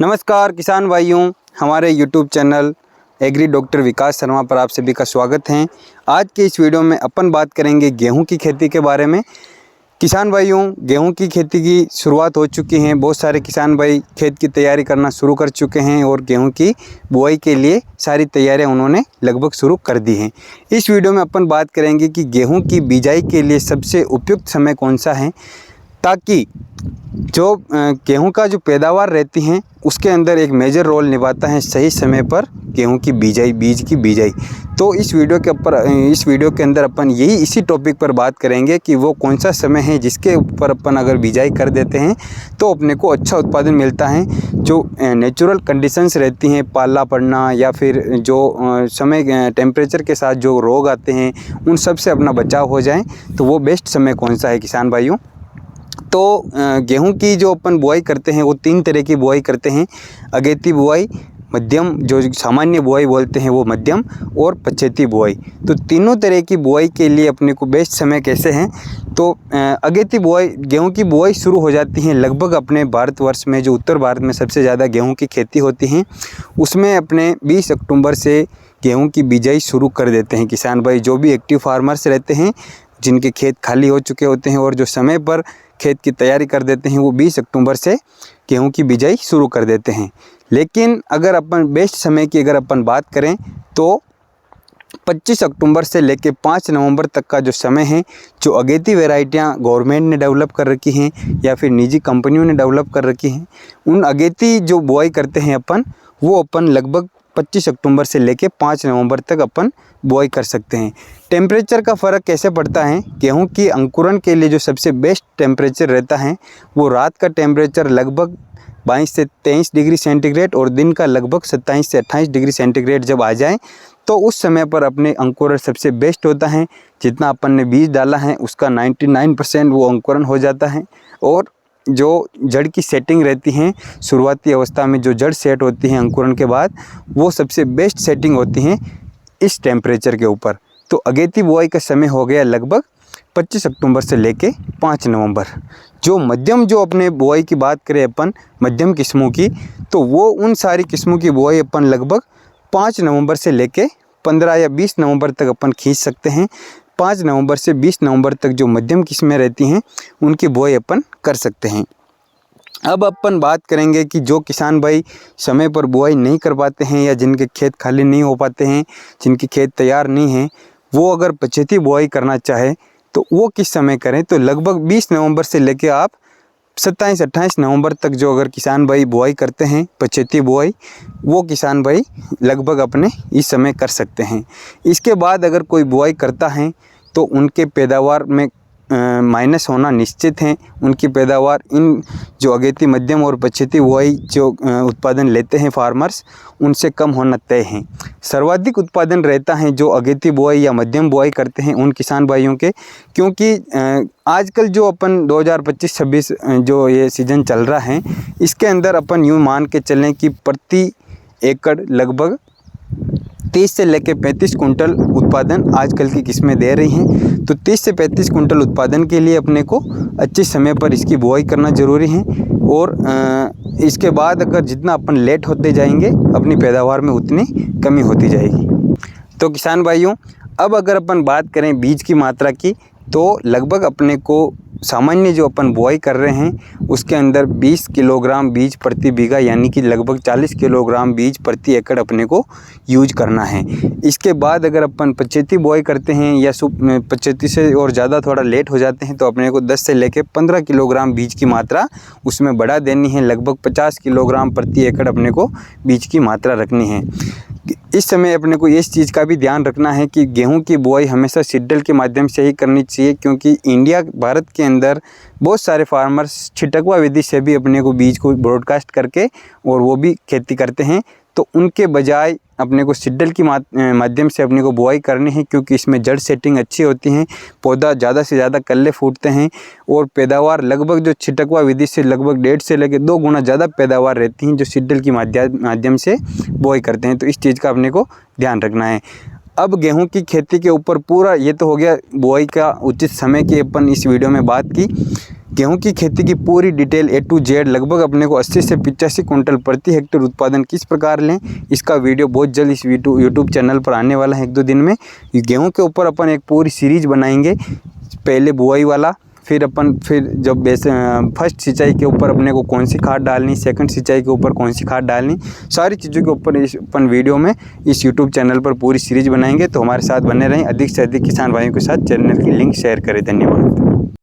नमस्कार किसान भाइयों, हमारे YouTube चैनल एग्री डॉक्टर विकास शर्मा पर आप सभी का स्वागत है। आज के इस वीडियो में अपन बात करेंगे गेहूं की खेती के बारे में। किसान भाइयों, गेहूं की खेती की शुरुआत हो चुकी है। बहुत सारे किसान भाई खेत की तैयारी करना शुरू कर चुके हैं और गेहूं की बुआई के लिए सारी तैयारियां उन्होंने लगभग शुरू कर दी हैं। इस वीडियो में अपन बात करेंगे कि गेहूं की बिजाई के लिए सबसे उपयुक्त समय कौन सा है, ताकि जो गेहूं का जो पैदावार रहती हैं उसके अंदर एक मेजर रोल निभाता है सही समय पर गेहूं की बिजाई, बीज की बिजाई। तो इस वीडियो के अंदर अपन इसी टॉपिक पर बात करेंगे कि वो कौन सा समय है जिसके ऊपर अपन अगर बिजाई कर देते हैं तो अपने को अच्छा उत्पादन मिलता है। जो नेचुरल कंडीशंस रहती हैं, पाला पड़ना या फिर जो समय टेम्परेचर के साथ जो रोग आते हैं उन सब से अपना बचाव हो जाए, तो वो बेस्ट समय कौन सा है किसान भाइयों। तो गेहूं की जो अपन बुआई करते हैं वो 3 तरह की बुआई करते हैं। अगेती बुआई, मध्यम जो सामान्य बुआई बोलते हैं वो मध्यम, और पछेती बुआई। तो तीनों तरह की बुआई के लिए अपने को बेस्ट समय कैसे हैं, तो अगेती बुआई, गेहूं की बुआई शुरू हो जाती है लगभग अपने भारतवर्ष में, जो उत्तर भारत में सबसे ज़्यादा गेहूं की खेती होती है, उसमें अपने 20 अक्टूबर से गेहूँ की बिजाई शुरू कर देते हैं किसान भाई। जो भी एक्टिव फार्मर्स रहते हैं, जिनके खेत खाली हो चुके होते हैं और जो समय पर खेत की तैयारी कर देते हैं, वो 20 अक्टूबर से गेहूं की बिजाई शुरू कर देते हैं। लेकिन अगर अपन बेस्ट समय की अगर अपन बात करें तो 25 अक्टूबर से लेकर 5 नवंबर तक का जो समय है, जो अगेती वैरायटियां गवर्नमेंट ने डेवलप कर रखी हैं या फिर निजी कंपनियों ने डेवलप कर रखी हैं, उन अगेती जो बुआई करते हैं अपन, वो अपन लगभग 25 अक्टूबर से लेकर 5 नवंबर तक अपन बुआई कर सकते हैं। टेम्परेचर का फ़र्क कैसे पड़ता है, गेहूं की अंकुरण के लिए जो सबसे बेस्ट टेम्परेचर रहता है वो रात का टेम्परेचर लगभग 22 से 23 डिग्री सेंटीग्रेड और दिन का लगभग 27 से 28 डिग्री सेंटीग्रेड जब आ जाए, तो उस समय पर अपने अंकुरण सबसे बेस्ट होता है। जितना अपन ने बीज डाला है उसका 99% वो अंकुरण हो जाता है। और जो जड़ की सेटिंग रहती हैं शुरुआती अवस्था में, जो जड़ सेट होती हैं अंकुरण के बाद, वो सबसे बेस्ट सेटिंग होती हैं इस टेम्परेचर के ऊपर। तो अगेती बुआई का समय हो गया लगभग 25 अक्टूबर से लेके 5 नवंबर। जो मध्यम, जो अपने बुआई की बात करें अपन मध्यम किस्मों की, तो वो उन सारी किस्मों की बुआई अपन लगभग 5 नवंबर से लेके 15 या 20 नवंबर तक अपन खींच सकते हैं। 5 नवंबर से 20 नवंबर तक जो मध्यम किस्में रहती हैं उनकी बुआई अपन कर सकते हैं। अब अपन बात करेंगे कि जो किसान भाई समय पर बुआई नहीं कर पाते हैं या जिनके खेत खाली नहीं हो पाते हैं, जिनके खेत तैयार नहीं हैं, वो अगर पछेती बुआई करना चाहे तो वो किस समय करें। तो लगभग 20 नवंबर से लेके आप 27-28 नवंबर तक जो अगर किसान भाई बुआई करते हैं पछेती बुआई, वो किसान भाई लगभग अपने इस समय कर सकते हैं। इसके बाद अगर कोई बुआई करता है तो उनके पैदावार में माइनस होना निश्चित है। उनकी पैदावार इन जो अगेती, मध्यम और पछेती बुआई जो उत्पादन लेते हैं फार्मर्स, उनसे कम होना तय है। सर्वाधिक उत्पादन रहता है जो अगेती बुआई या मध्यम बुआई करते हैं उन किसान भाइयों के, क्योंकि आजकल जो अपन 2025-26 जो ये सीज़न चल रहा है, इसके अंदर अपन यूँ मान के चलें कि प्रति एकड़ लगभग 30 से लेकर 35 कुंटल उत्पादन आजकल की किस्में दे रही हैं। तो 30 से 35 कुंटल उत्पादन के लिए अपने को अच्छे समय पर इसकी बुआई करना ज़रूरी है। और इसके बाद अगर जितना अपन लेट होते जाएंगे अपनी पैदावार में उतनी कमी होती जाएगी। तो किसान भाइयों, अब अगर अपन बात करें बीज की मात्रा की, तो लगभग अपने को सामान्य जो अपन बुआई कर रहे हैं उसके अंदर 20 किलोग्राम बीज प्रति बीघा, यानी कि लगभग 40 किलोग्राम बीज प्रति एकड़ अपने को यूज करना है। इसके बाद अगर अपन पछेती बुआई करते हैं या पछेती से और ज़्यादा थोड़ा लेट हो जाते हैं, तो अपने को 10 से लेकर 15 किलोग्राम बीज की मात्रा उसमें बढ़ा देनी है। लगभग 50 किलोग्राम प्रति एकड़ अपने को बीज की मात्रा रखनी है। इस समय अपने को इस चीज़ का भी ध्यान रखना है कि गेहूं की बुआई हमेशा सीडल के माध्यम से ही करनी चाहिए, क्योंकि भारत के अंदर बहुत सारे फार्मर्स छिटकवा विधि से भी अपने को बीज को ब्रॉडकास्ट करके और वो भी खेती करते हैं। तो उनके बजाय अपने को सीडल की माध्यम से अपने को बुआई करनी है, क्योंकि इसमें जड़ सेटिंग अच्छी होती है, पौधा ज़्यादा से ज़्यादा कल्ले फूटते हैं और पैदावार लगभग जो छिटकवा विधि से लगभग 1.5 से लेकर 2 गुना ज़्यादा पैदावार रहती हैं जो सीडल की माध्यम से बुआई करते हैं। तो इस चीज़ का अपने को ध्यान रखना है। अब गेहूं की खेती के ऊपर पूरा ये तो हो गया बुआई का उचित समय की अपन इस वीडियो में बात की। गेहूं की खेती की पूरी डिटेल A to Z लगभग अपने को 80 से 85 कुंटल प्रति हेक्टेयर उत्पादन किस प्रकार लें, इसका वीडियो बहुत जल्द इस यूट्यूब चैनल पर आने वाला है 1-2 दिन में। गेहूं के ऊपर अपन एक पूरी सीरीज बनाएंगे, पहले बुआई वाला, फिर जब फर्स्ट सिंचाई के ऊपर अपने को कौन सी खाद डालनी, सेकंड सिंचाई के ऊपर कौन सी खाद डालनी, सारी चीज़ों के ऊपर अपन वीडियो में इस यूट्यूब चैनल पर पूरी सीरीज बनाएंगे। तो हमारे साथ बने रहें, अधिक से अधिक किसान भाइयों के साथ चैनल की लिंक शेयर करें। धन्यवाद।